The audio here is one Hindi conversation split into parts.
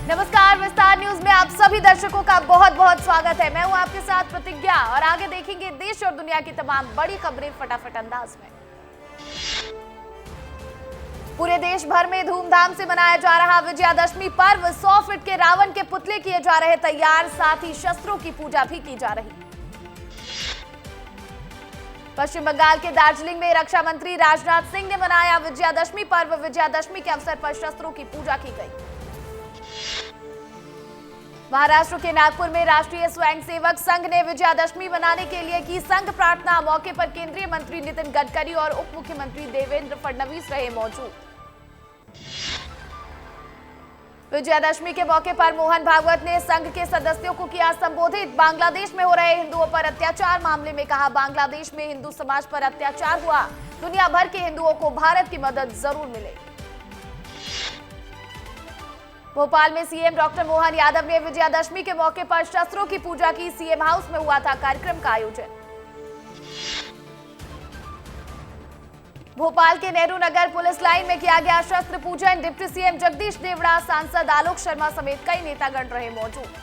नमस्कार, विस्तार न्यूज में आप सभी दर्शकों का बहुत बहुत स्वागत है। मैं हूं आपके साथ प्रतिज्ञा और आगे देखेंगे देश और दुनिया की तमाम बड़ी खबरें फटाफट अंदाज में। पूरे देश भर में धूमधाम से मनाया जा रहा विजयादशमी पर्व। 100 फीट के रावण के पुतले किए जा रहे तैयार, साथ ही शस्त्रों की पूजा भी की जा रही। पश्चिम बंगाल के दार्जिलिंग में रक्षा मंत्री राजनाथ सिंह ने मनाया विजयादशमी पर्व। विजयादशमी के अवसर पर शस्त्रों की पूजा की गई। महाराष्ट्र के नागपुर में राष्ट्रीय स्वयंसेवक संघ ने विजयादशमी मनाने के लिए की संघ प्रार्थना। मौके पर केंद्रीय मंत्री नितिन गडकरी और उप मुख्यमंत्री देवेंद्र फडणवीस रहे मौजूद। विजयादशमी के मौके पर मोहन भागवत ने संघ के सदस्यों को किया संबोधित। बांग्लादेश में हो रहे हिंदुओं पर अत्याचार मामले में कहा, बांग्लादेश में हिंदू समाज पर अत्याचार हुआ, दुनिया भर के हिंदुओं को भारत की मदद जरूर मिले। भोपाल में सीएम डॉक्टर मोहन यादव ने विजयादशमी के मौके पर शस्त्रों की पूजा की। सीएम हाउस में हुआ था कार्यक्रम का आयोजन। भोपाल के नेहरू नगर पुलिस लाइन में किया गया शस्त्र पूजन। डिप्टी सीएम जगदीश देवड़ा, सांसद आलोक शर्मा समेत कई नेतागण रहे मौजूद।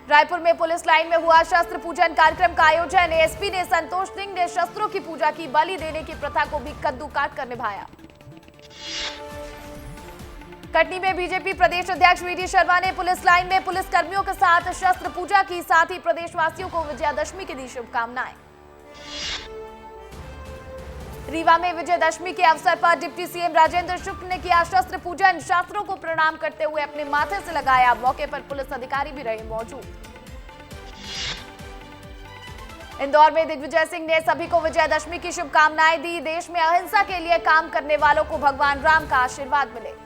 रायपुर में पुलिस लाइन में हुआ शस्त्र पूजन कार्यक्रम का आयोजन। एसपी ने संतोष सिंह ने शस्त्रों की पूजा की। बलि देने की प्रथा को भी कद्दू काट कर निभाया। कटनी में बीजेपी प्रदेश अध्यक्ष वीडी शर्मा ने पुलिस लाइन में पुलिस कर्मियों के साथ शस्त्र पूजा की। साथ ही प्रदेशवासियों को विजयादशमी की दी शुभकामनाएं। रीवा में विजयदशमी के अवसर पर डिप्टी सीएम राजेंद्र शुक्ल ने किया शस्त्र पूजन। शास्त्रों को प्रणाम करते हुए अपने माथे से लगाया। मौके पर पुलिस अधिकारी भी रहे मौजूद। इंदौर में दिग्विजय सिंह ने सभी को विजयदशमी की शुभकामनाएं दी। देश में अहिंसा के लिए काम करने वालों को भगवान राम का आशीर्वाद मिले।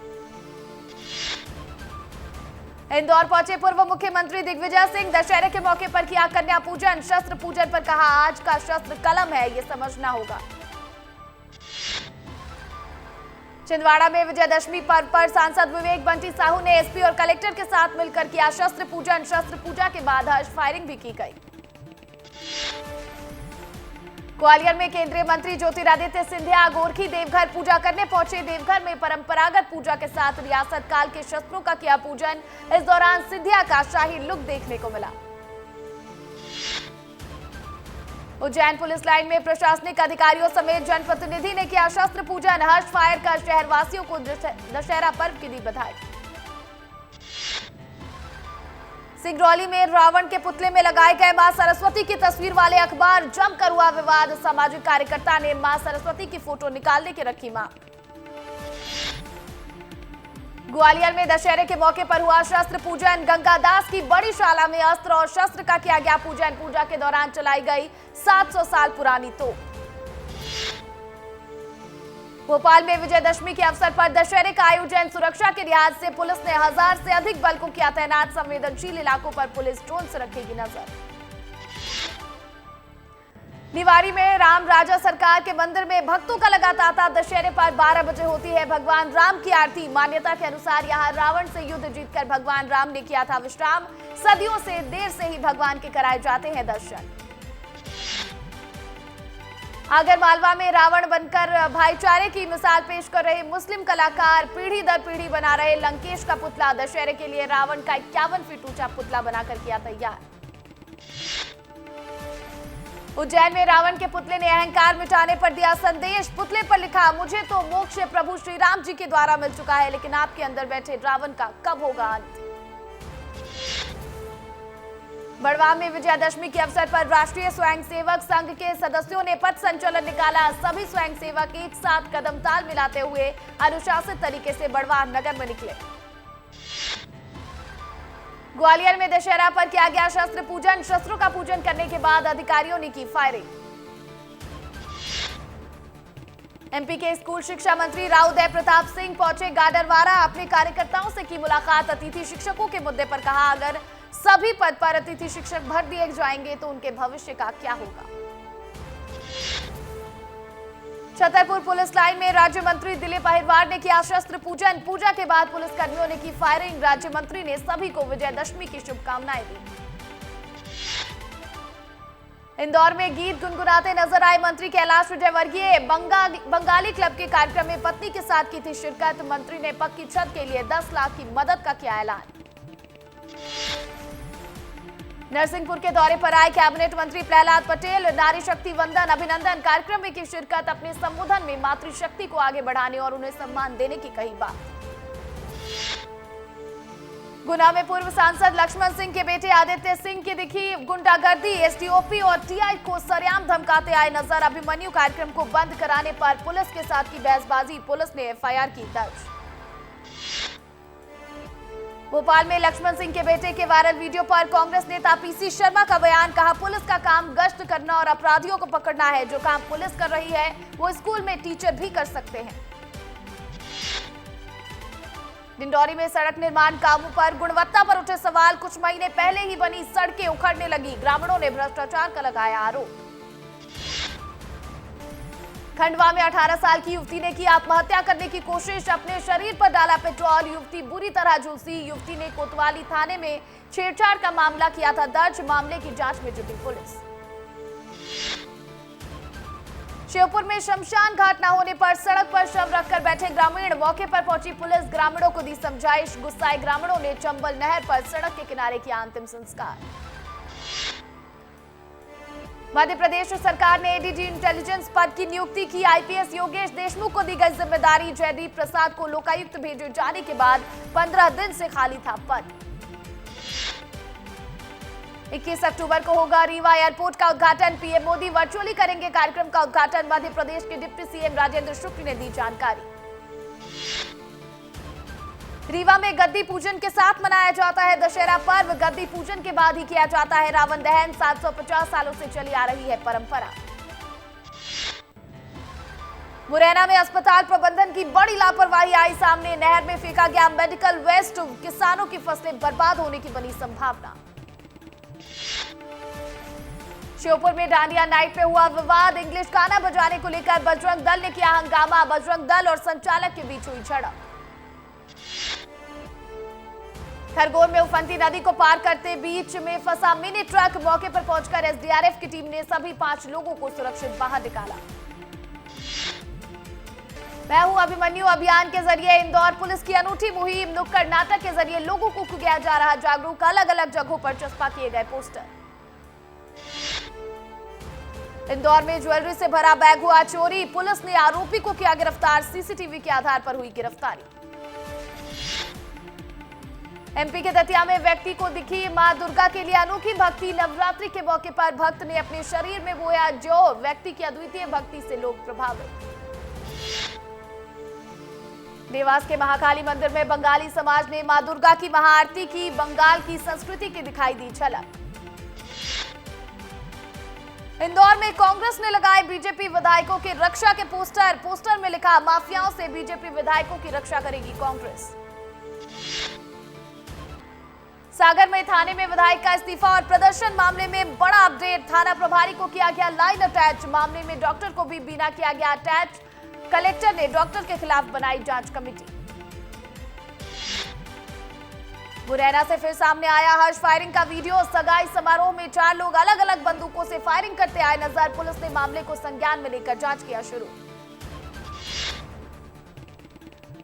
इंदौर पहुंचे पूर्व मुख्यमंत्री दिग्विजय सिंह। दशहरे के मौके पर किया कन्या पूजन। शस्त्र पूजन पर कहा, आज का शस्त्र कलम है, ये समझना होगा। छिंदवाड़ा में विजयदशमी पर्व पर सांसद विवेक बंटी साहू ने एसपी और कलेक्टर के साथ मिलकर किया शस्त्र पूजन। शस्त्र पूजा के बाद हर्ष फायरिंग भी की गई। ग्वालियर में केंद्रीय मंत्री ज्योतिरादित्य सिंधिया गोरखी देवघर पूजा करने पहुंचे। देवघर में परंपरागत पूजा के साथ रियासत काल के शस्त्रों का किया पूजन। इस दौरान सिंधिया का शाही लुक देखने को मिला। उज्जैन पुलिस लाइन में प्रशासनिक अधिकारियों समेत जनप्रतिनिधि ने किया शस्त्र पूजन। हर्ष फायर कर शहरवासियों को दशहरा पर्व की दी बधाई। सिंगरौली में रावण के पुतले में लगाए गए मां सरस्वती की तस्वीर वाले अखबार जमकर हुआ विवाद। सामाजिक कार्यकर्ता ने मां सरस्वती की फोटो निकालने की रखी मांग। ग्वालियर में दशहरे के मौके पर हुआ शस्त्र पूजन। गंगादास की बड़ी शाला में अस्त्र और शस्त्र का किया गया पूजन। पूजा के दौरान चलाई गई 700 साल पुरानी तोप। भोपाल में विजयदशमी के अवसर पर दशहरे का आयोजन। सुरक्षा के लिहाज से पुलिस ने 1000 से अधिक बल को किया तैनात। संवेदनशील इलाकों पर पुलिस ड्रोन से रखेगी नजर। निवाड़ी में राम राजा सरकार के मंदिर में भक्तों का लगा तांता। दशहरे पर 12 बजे होती है भगवान राम की आरती। मान्यता के अनुसार यहां रावण से युद्ध जीतकर भगवान राम ने किया था विश्राम। सदियों से देर से ही भगवान के कराए जाते हैं दर्शन। आगरमालवा में रावण बनकर भाईचारे की मिसाल पेश कर रहे मुस्लिम कलाकार पीढ़ी दर पीढ़ी बना रहे लंकेश का पुतला। दशहरे के लिए रावण का 51 फीट ऊंचा पुतला बनाकर किया तैयार। उज्जैन में रावण के पुतले ने अहंकार मिटाने पर दिया संदेश। पुतले पर लिखा, मुझे तो मोक्ष प्रभु श्री राम जी के द्वारा मिल चुका है, लेकिन आपके अंदर बैठे रावण का कब होगा अंत। बड़वाह में विजयादशमी के अवसर पर राष्ट्रीय स्वयंसेवक संघ के सदस्यों ने पथ संचलन निकाला। सभी स्वयंसेवक एक साथ कदम ताल मिलाते हुए अनुशासित तरीके से बड़वाह नगर में निकले। ग्वालियर में दशहरा पर किया गया शस्त्र पूजन। शस्त्रों का पूजन करने के बाद अधिकारियों ने की फायरिंग। एमपी के स्कूल शिक्षा मंत्री राव उदय प्रताप सिंह पहुंचे गाडरवारा। अपने कार्यकर्ताओं से की मुलाकात। अतिथि शिक्षकों के मुद्दे पर कहा, अगर सभी पद पर अतिथि शिक्षक भर दिए जाएंगे तो उनके भविष्य का क्या होगा। छतरपुर पुलिस लाइन में राज्य मंत्री दिलीप अहिरवार ने किया शस्त्र पूजन। पूजा के बाद पुलिस कर्मियों ने की फायरिंग। राज्य मंत्री ने सभी को विजयदशमी की शुभकामनाएं दी। इंदौर में गीत गुनगुनाते नजर आए मंत्री कैलाश विजयवर्गीय। बंगाली क्लब के कार्यक्रम में पत्नी के साथ की थी शिरकत। मंत्री ने पक्की छत के लिए 10 लाख की मदद का किया ऐलान। नरसिंहपुर के दौरे पर आए कैबिनेट मंत्री प्रहलाद पटेल। नारी शक्ति वंदन अभिनंदन कार्यक्रम में की शिरकत। अपने संबोधन में मातृशक्ति को आगे बढ़ाने और उन्हें सम्मान देने की कही बात। गुना में पूर्व सांसद लक्ष्मण सिंह के बेटे आदित्य सिंह की दिखी गुंडागर्दी। एसडीओपी और टीआई को सरेआम धमकाते आए नजर। अभिमन्यु कार्यक्रम को बंद कराने पर पुलिस के साथ की बहसबाजी। पुलिस ने एफआईआर की दर्ज। भोपाल में लक्ष्मण सिंह के बेटे के वायरल वीडियो पर कांग्रेस नेता पीसी शर्मा का बयान। कहा, पुलिस का काम गश्त करना और अपराधियों को पकड़ना है। जो काम पुलिस कर रही है वो स्कूल में टीचर भी कर सकते हैं। डिंडौरी में सड़क निर्माण कामों पर गुणवत्ता पर उठे सवाल। कुछ महीने पहले ही बनी सड़कें उखड़ने लगी। ग्रामीणों ने भ्रष्टाचार का लगाया आरोप। खंडवा में 18 साल की युवती ने की आत्महत्या करने की कोशिश। अपने शरीर पर डाला पेट्रोल। युवती बुरी तरह झुलसी। युवती ने कोतवाली थाने में छेड़छाड़ का मामला किया था दर्ज। मामले की जांच में जुटी पुलिस। श्योपुर में शमशान घाट न होने पर सड़क पर शव रखकर बैठे ग्रामीण। मौके पर पहुंची पुलिस। ग्रामीणों को दी समझाइश। गुस्साए ग्रामीणों ने चंबल नहर पर सड़क के किनारे किया अंतिम संस्कार। मध्य प्रदेश सरकार ने एडीजी इंटेलिजेंस पद की नियुक्ति की। आईपीएस योगेश देशमुख को दी गई जिम्मेदारी। जयदीप प्रसाद को लोकायुक्त भेजे जाने के बाद 15 दिन से खाली था पद। 21 अक्टूबर को होगा रीवा एयरपोर्ट का उद्घाटन। पीएम मोदी वर्चुअली करेंगे कार्यक्रम का उद्घाटन। मध्य प्रदेश के डिप्टी सीएम राजेंद्र शुक्ल ने दी जानकारी। रीवा में गद्दी पूजन के साथ मनाया जाता है दशहरा पर्व। गद्दी पूजन के बाद ही किया जाता है रावण दहन। 750 सालों से चली आ रही है परंपरा। मुरैना में अस्पताल प्रबंधन की बड़ी लापरवाही आई सामने। नहर में फेंका गया मेडिकल वेस्ट। किसानों की फसलें बर्बाद होने की बनी संभावना। श्योपुर में डांडिया नाइट में हुआ विवाद। इंग्लिश गाना बजाने को लेकर बजरंग दल ने किया हंगामा। बजरंग दल और संचालक के बीच हुई झड़प। खरगोन में उफनती नदी को पार करते बीच में फंसा मिनी ट्रक। मौके पर पहुंचकर एसडीआरएफ की टीम ने सभी 5 लोगों को सुरक्षित बाहर निकाला। मैं हूं अभिमन्यु अभियान के जरिए इंदौर पुलिस की अनूठी मुहिम। नुक्कड़ नाटक के जरिए लोगों को किया जा रहा जागरूक। अलग अलग जगहों पर चस्पा किए गए पोस्टर। इंदौर में ज्वेलरी से भरा बैग हुआ चोरी। पुलिस ने आरोपी को किया गिरफ्तार। सीसीटीवी के आधार पर हुई गिरफ्तारी। एमपी के दतिया में व्यक्ति को दिखी मां दुर्गा के लिए अनोखी भक्ति। नवरात्रि के मौके पर भक्त ने अपने शरीर में बोया जो। व्यक्ति की अद्वितीय भक्ति से लोग प्रभावित। देवास के महाकाली मंदिर में बंगाली समाज ने मां दुर्गा की महाआरती की। बंगाल की संस्कृति की दिखाई दी झलक। इंदौर में कांग्रेस ने लगाए बीजेपी विधायकों की रक्षा के पोस्टर। पोस्टर में लिखा, माफियाओं से बीजेपी विधायकों की रक्षा करेगी कांग्रेस। सागर में थाने में विधायक का इस्तीफा और प्रदर्शन मामले में बड़ा अपडेट। थाना प्रभारी को किया गया लाइन अटैच। मामले में डॉक्टर को भी बीना किया गया अटैच। कलेक्टर ने डॉक्टर के खिलाफ बनाई जांच कमेटी। मुरैना से फिर सामने आया हर्ष फायरिंग का वीडियो। सगाई समारोह में 4 लोग अलग अलग बंदूकों से फायरिंग करते आए नजर। पुलिस ने मामले को संज्ञान में लेकर जांच किया शुरू।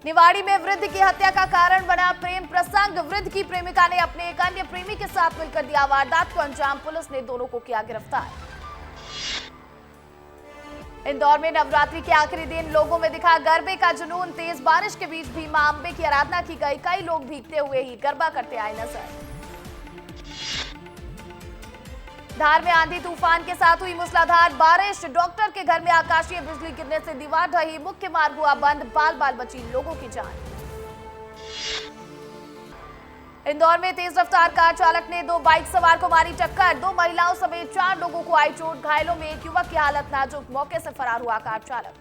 निवाड़ी में वृद्ध की हत्या का कारण बना प्रेम प्रसंग। वृद्ध की प्रेमिका ने अपने एक अन्य प्रेमी के साथ मिलकर दिया वारदात को अंजाम। पुलिस ने दोनों को किया गिरफ्तार। इंदौर में नवरात्रि के आखिरी दिन लोगों में दिखा गरबे का जुनून। तेज बारिश के बीच भी मां अंबे की आराधना की गई। कई लोग भीगते हुए ही गरबा करते आए नजर। धार में आंधी तूफान के साथ हुई मूसलाधार बारिश। डॉक्टर के घर में आकाशीय बिजली गिरने से दीवार ढही। मुख्य मार्ग हुआ बंद। बाल बाल बची लोगों की जान। इंदौर में तेज रफ्तार कार चालक ने 2 बाइक सवार को मारी टक्कर। 2 महिलाओं समेत 4 लोगों को आई चोट। घायलों में एक युवक की हालत नाजुक। मौके से फरार हुआ कार चालक।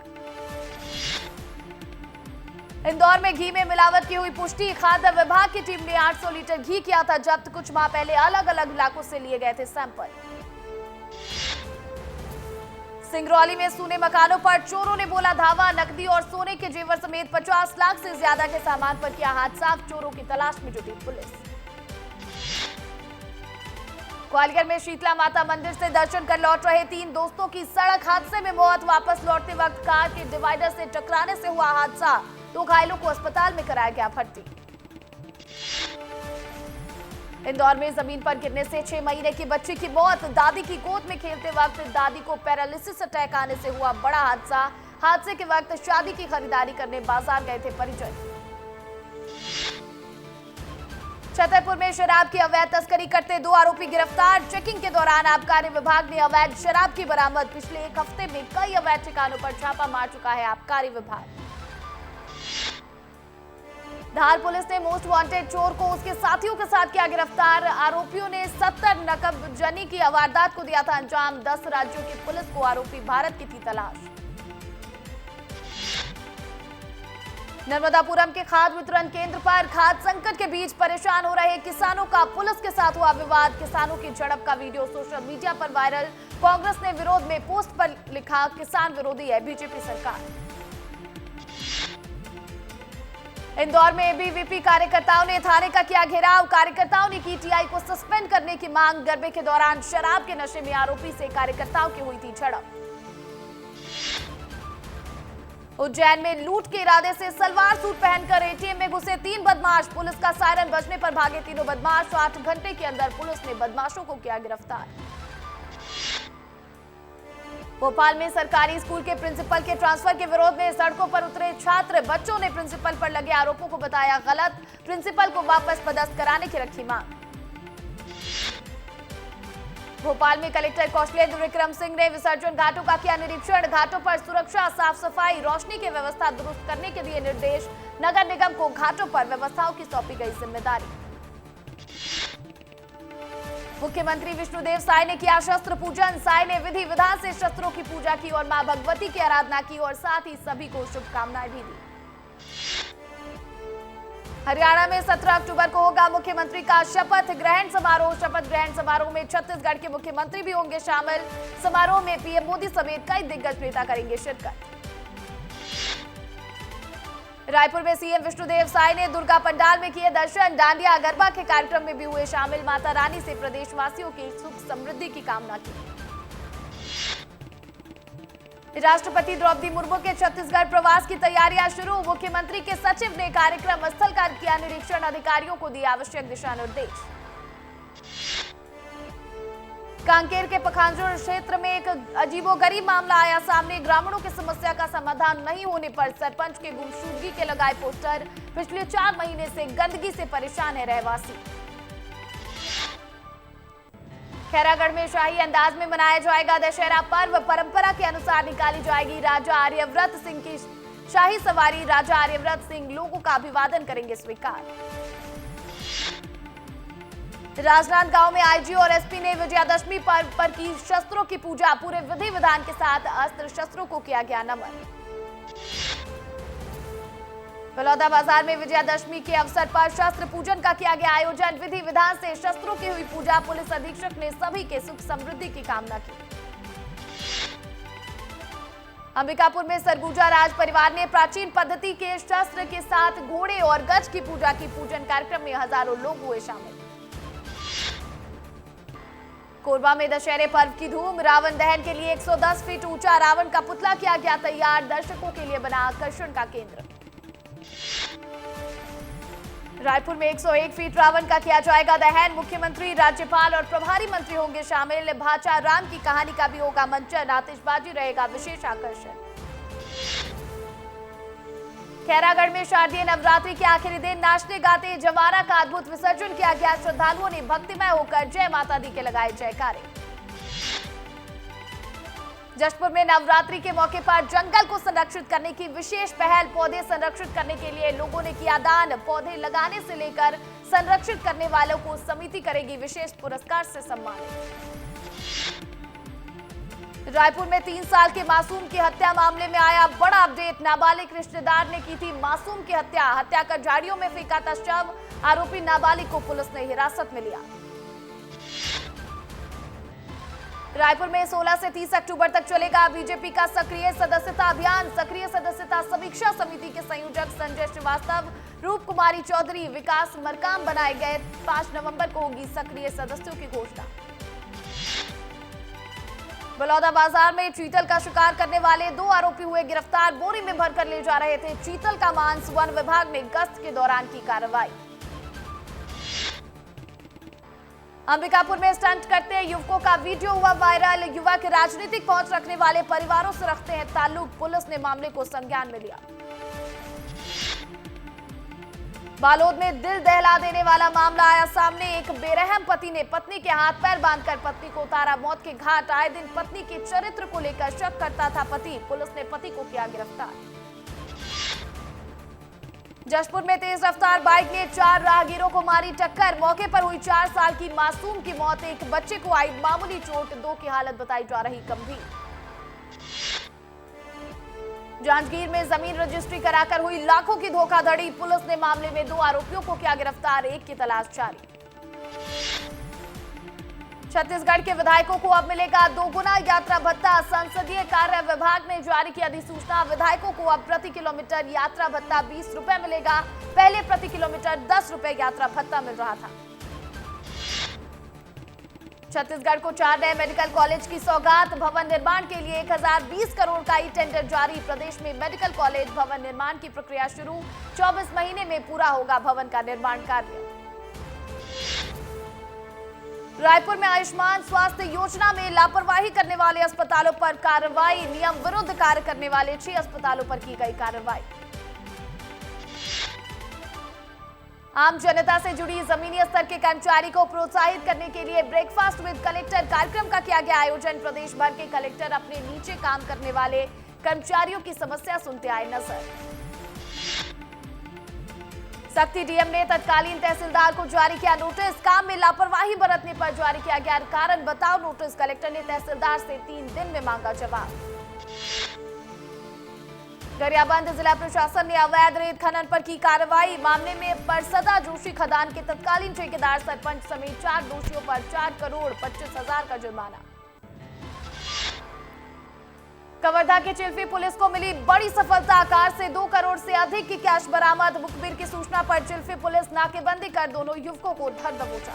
इंदौर में घी में मिलावट की हुई पुष्टि। खाद्य विभाग की टीम ने 800 लीटर घी किया था जब्त। कुछ माह पहले अलग अलग इलाकों से लिए गए थे सैंपल। सिंगरौली में सूने मकानों पर चोरों ने बोला धावा। नकदी और सोने के जेवर समेत 50 लाख से ज्यादा के सामान पर किया हाथ साफ। चोरों की तलाश में जुटी पुलिस। ग्वालियर में शीतला माता मंदिर से दर्शन कर लौट रहे 3 दोस्तों की सड़क हादसे में मौत। वापस लौटते वक्त कार के डिवाइडर से टकराने से हुआ हादसा। 2 घायलों को अस्पताल में कराया गया भर्ती। इंदौर में जमीन पर गिरने से 6 महीने की बच्ची की मौत। दादी की गोद में खेलते वक्त दादी को पैरालिसिस अटैक आने से हुआ बड़ा हादसा। हादसे के वक्त शादी की खरीदारी करने बाजार गए थे परिजन। छतरपुर में शराब की अवैध तस्करी करते 2 आरोपी गिरफ्तार। चेकिंग के दौरान आबकारी विभाग ने अवैध शराब की बरामद। पिछले 1 हफ्ते में कई अवैध ठिकानों पर छापा मार चुका है आबकारी विभाग। धार पुलिस ने मोस्ट वांटेड चोर को उसके साथियों के साथ किया गिरफ्तार। आरोपियों ने 70 नकबजनी की वारदात को दिया था अंजाम। 10 राज्यों की पुलिस को आरोपी भारत की थी तलाश। नर्मदापुरम के खाद वितरण केंद्र पर खाद संकट के बीच परेशान हो रहे किसानों का पुलिस के साथ हुआ विवाद। किसानों की झड़प का वीडियो सोशल मीडिया पर वायरल। कांग्रेस ने विरोध में पोस्ट पर लिखा, किसान विरोधी है बीजेपी सरकार। इंदौर में एबीवीपी कार्यकर्ताओं ने थाने का किया घेराव। कार्यकर्ताओं ने की टीआई को सस्पेंड करने की मांग। गरबे के दौरान शराब के नशे में आरोपी से कार्यकर्ताओं की हुई थी झड़प। उज्जैन में लूट के इरादे से सलवार सूट पहनकर एटीएम में घुसे 3 बदमाश। पुलिस का सायरन बजने पर भागे तीनों बदमाश। 8 घंटे के अंदर पुलिस ने बदमाशों को किया गिरफ्तार। भोपाल में सरकारी स्कूल के प्रिंसिपल के ट्रांसफर के विरोध में सड़कों पर उतरे छात्र। बच्चों ने प्रिंसिपल पर लगे आरोपों को बताया गलत। प्रिंसिपल को वापस पदस्थ कराने की रखी मांग। भोपाल में कलेक्टर कौशलेंद्र विक्रम सिंह ने विसर्जन घाटों का किया निरीक्षण। घाटों पर सुरक्षा, साफ सफाई, रोशनी की व्यवस्था दुरुस्त करने के दिए निर्देश। नगर निगम को घाटों पर व्यवस्थाओं की सौंपी गई जिम्मेदारी। मुख्यमंत्री विष्णुदेव साय ने किया शस्त्र पूजन। साय ने विधि विधान से शस्त्रों की पूजा की और मां भगवती की आराधना की और साथ ही सभी को शुभकामनाएं भी दी। हरियाणा में 17 अक्टूबर को होगा मुख्यमंत्री का शपथ ग्रहण समारोह। शपथ ग्रहण समारोह में छत्तीसगढ़ के मुख्यमंत्री भी होंगे शामिल। समारोह में पीएम मोदी समेत कई दिग्गज नेता करेंगे शिरकत। रायपुर में सीएम विष्णुदेव साय ने दुर्गा पंडाल में किए दर्शन। डांडिया गरबा के कार्यक्रम में भी हुए शामिल। माता रानी से प्रदेशवासियों की सुख समृद्धि की कामना की। राष्ट्रपति द्रौपदी मुर्मू के छत्तीसगढ़ प्रवास की तैयारियां शुरू। मुख्यमंत्री के सचिव ने कार्यक्रम स्थल का किया निरीक्षण। अधिकारियों को दिए आवश्यक दिशा निर्देश। कांकेर के पखांजूर क्षेत्र में एक अजीबोगरीब मामला आया सामने। ग्रामीणों की समस्या का समाधान नहीं होने पर सरपंच के गुमशुदगी के लगाए पोस्टर। पिछले 4 महीने से गंदगी से परेशान है रहवासी। खैरागढ़ में शाही अंदाज में मनाया जाएगा दशहरा पर्व। परंपरा के अनुसार निकाली जाएगी राजा आर्यव्रत सिंह की शाही सवारी। राजा आर्यव्रत सिंह लोगों का अभिवादन करेंगे स्वीकार। राजनांदगांव में आईजी और एसपी ने विजयादशमी पर्व पर की शस्त्रों की पूजा। पूरे विधि विधान के साथ अस्त्र शस्त्रों को किया गया नमन। बलौदा बाजार में विजयादशमी के अवसर पर शस्त्र पूजन का किया गया आयोजन। विधि विधान से शस्त्रों की हुई पूजा। पुलिस अधीक्षक ने सभी के सुख समृद्धि की कामना की। अंबिकापुर में सरगुजा राज परिवार ने प्राचीन पद्धति के शस्त्र के साथ घोड़े और गज की पूजा की। पूजन कार्यक्रम में हजारों लोग हुए शामिल। कोरबा में दशहरे पर्व की धूम। रावण दहन के लिए 110 फीट ऊंचा रावण का पुतला किया गया तैयार। दर्शकों के लिए बना आकर्षण का केंद्र। रायपुर में 101 फीट रावण का किया जाएगा दहन। मुख्यमंत्री, राज्यपाल और प्रभारी मंत्री होंगे शामिल। भाचा राम की कहानी का भी होगा मंचन। आतिशबाजी रहेगा विशेष आकर्षण। खैरागढ़ में शारदीय नवरात्रि के आखिरी दिन नाचते गाते जवारा का अद्भुत विसर्जन किया गया। श्रद्धालुओं ने भक्तिमय होकर जय माता दी के लगाए जयकारे। जशपुर में नवरात्रि के मौके पर जंगल को संरक्षित करने की विशेष पहल। पौधे संरक्षित करने के लिए लोगों ने किया दान। पौधे लगाने से लेकर संरक्षित करने वालों को समिति करेगी विशेष पुरस्कार से सम्मानित। रायपुर में 3 साल के मासूम की हत्या मामले में आया बड़ा अपडेट। नाबालिग रिश्तेदार ने की थी मासूम की हत्या कर झाड़ियों में फेंका था शव। आरोपी नाबालिग को पुलिस ने हिरासत में लिया। रायपुर में 16 से 30 अक्टूबर तक चलेगा बीजेपी का सक्रिय सदस्यता अभियान। सक्रिय सदस्यता समीक्षा समिति के संयोजक संजय श्रीवास्तव, रूप कुमारी चौधरी, विकास मरकाम बनाए गए। 5 नवंबर को होगी सक्रिय सदस्यों की घोषणा। बलौदा बाजार में चीतल का शिकार करने वाले 2 आरोपी हुए गिरफ्तार। बोरी में भरकर ले जा रहे थे चीतल का मांस। वन विभाग ने गश्त के दौरान की कार्रवाई। अंबिकापुर में स्टंट करते युवकों का वीडियो हुआ वायरल। युवक राजनीतिक पहुंच रखने वाले परिवारों से रखते हैं ताल्लुक। पुलिस ने मामले को संज्ञान में लिया। बालोद में दिल दहला देने वाला मामला आया सामने। एक बेरहम पति ने पत्नी के हाथ पैर बांधकर पत्नी को उतारा मौत के घाट। आए दिन पत्नी के चरित्र को लेकर शक करता था पति। पुलिस ने पति को किया गिरफ्तार। जशपुर में तेज रफ्तार बाइक ने 4 राहगीरों को मारी टक्कर। मौके पर हुई 4 साल की मासूम की मौत। एक बच्चे को आई मामूली चोट। 2 की हालत बताई जा रही गंभीर। जांजगीर में जमीन रजिस्ट्री कराकर हुई लाखों की धोखाधड़ी। पुलिस ने मामले में 2 आरोपियों को किया गिरफ्तार। एक की तलाश जारी। छत्तीसगढ़ के विधायकों को अब मिलेगा 2 गुना यात्रा भत्ता। संसदीय कार्य विभाग ने जारी की अधिसूचना। विधायकों को अब प्रति किलोमीटर यात्रा भत्ता 20 रुपए मिलेगा। पहले प्रति किलोमीटर 10 रुपए यात्रा भत्ता मिल रहा था। छत्तीसगढ़ को 4 नए मेडिकल कॉलेज की सौगात। भवन निर्माण के लिए 1020 करोड़ का ई टेंडर जारी। प्रदेश में मेडिकल कॉलेज भवन निर्माण की प्रक्रिया शुरू। 24 महीने में पूरा होगा भवन का निर्माण कार्य। रायपुर में आयुष्मान स्वास्थ्य योजना में लापरवाही करने वाले अस्पतालों पर कार्रवाई। नियम विरुद्ध कार्य करने वाले 6 अस्पतालों पर की गई कार्रवाई। आम जनता से जुड़ी जमीनी स्तर के कर्मचारी को प्रोत्साहित करने के लिए ब्रेकफास्ट विद कलेक्टर कार्यक्रम का किया गया आयोजन। प्रदेश भर के कलेक्टर अपने नीचे काम करने वाले कर्मचारियों की समस्या सुनते आए नजर। सख्ती डीएम ने तत्कालीन तहसीलदार को जारी किया नोटिस। काम में लापरवाही बरतने पर जारी किया गया कारण बताओ नोटिस। कलेक्टर ने तहसीलदार से 3 दिन में मांगा जवाब। गरियाबंद जिला प्रशासन ने अवैध रेत खनन पर की कार्रवाई। मामले में परसदा जोशी खदान के तत्कालीन ठेकेदार सरपंच समेत 4 दोषियों पर 4 करोड़ 25 हजार का जुर्माना। कवर्धा के चिल्फी पुलिस को मिली बड़ी सफलता। कार से 2 करोड़ से अधिक की कैश बरामद। मुखबिर की सूचना पर चिल्फी पुलिस नाकेबंदी कर दोनों युवकों को धर दबोचा।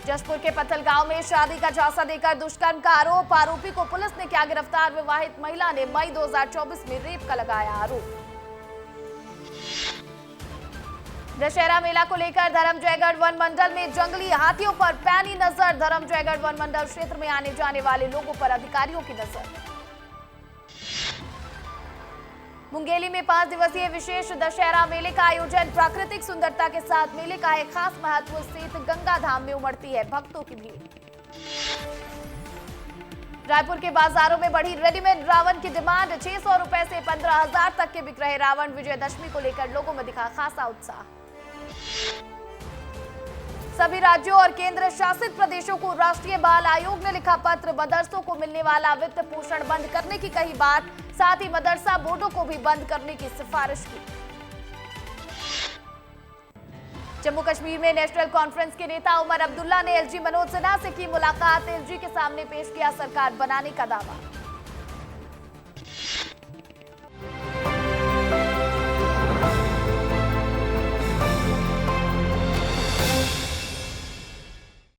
जशपुर के पत्थल गांव में शादी का झांसा देकर दुष्कर्म का आरोप। आरोपी को पुलिस ने किया गिरफ्तार। विवाहित महिला ने मई 2024 में रेप का लगाया आरोप। दशहरा मेला को लेकर धर्मजयगढ़ वन मंडल में जंगली हाथियों पर पैनी नजर। धर्मजयगढ़ वन मंडल क्षेत्र में आने जाने वाले लोगों पर अधिकारियों की नजर। मुंगेली में 5 दिवसीय विशेष दशहरा मेले का आयोजन। प्राकृतिक सुंदरता के साथ मेले का एक खास महत्व स्थित गंगा धाम में उमड़ती है भक्तों की भीड़। रायपुर के बाजारों में बढ़ी रेडीमेड रावण की डिमांड। 600 रुपए से 15,000 तक के बिक रहे रावण। विजयदशमी को लेकर लोगों में दिखा खासा उत्साह। सभी राज्यों और केंद्र शासित प्रदेशों को राष्ट्रीय बाल आयोग ने लिखा पत्र। मदरसों को मिलने वाला वित्त पोषण बंद करने की कही बात। साथ ही मदरसा बोर्डों को भी बंद करने की सिफारिश की। जम्मू कश्मीर में नेशनल कॉन्फ्रेंस के नेता उमर अब्दुल्ला ने एलजी मनोज सिन्हा से की मुलाकात। एलजी के सामने पेश किया सरकार बनाने का दावा।